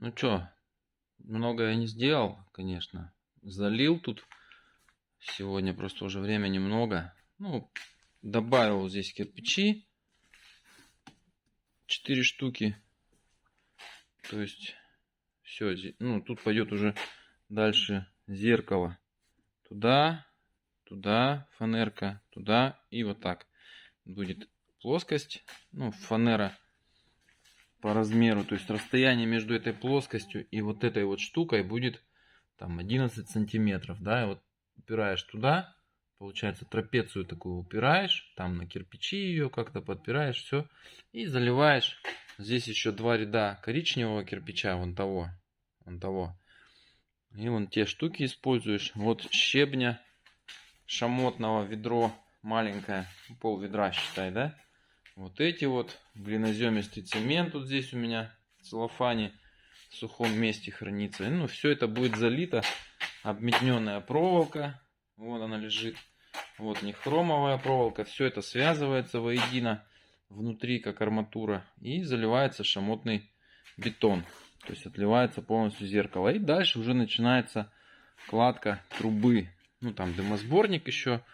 Ну что, много я не сделал, конечно. Залил тут сегодня, просто уже времени много. Ну, добавил здесь кирпичи. 4 штуки. То есть, все. Ну, тут пойдет уже дальше зеркало. Туда, туда фанерка, туда и вот так. Будет плоскость. Ну, фанера по размеру. То есть, расстояние между этой плоскостью и вот этой вот штукой будет там 11 сантиметров, да, и вот упираешь туда, получается трапецию такую упираешь, там на кирпичи ее как-то подпираешь, все, и заливаешь. Здесь еще 2 ряда коричневого кирпича, вон того, и вон те штуки используешь. Вот щебня шамотного ведро маленькое, пол ведра считай, да. Вот эти вот, глиноземистый цемент вот здесь у меня в целлофане в сухом месте хранится. Ну, все это будет залито. Обметненная проволока, вот она лежит. Вот нехромовая проволока. Все это связывается воедино внутри, как арматура. И заливается шамотный бетон. То есть отливается полностью зеркало. И дальше уже начинается кладка трубы. Ну, там дымосборник еще.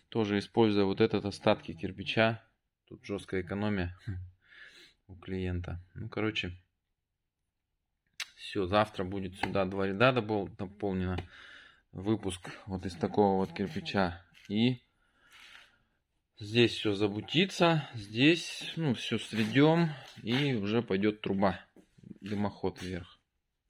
Тоже используя вот этот остатки кирпича. Тут жесткая экономия у клиента. Ну, короче, все. Завтра будет сюда 2 ряда дополнено. Выпуск вот из такого вот кирпича. И здесь все забутится. Здесь, ну, все сведем. И уже пойдет труба. Дымоход вверх.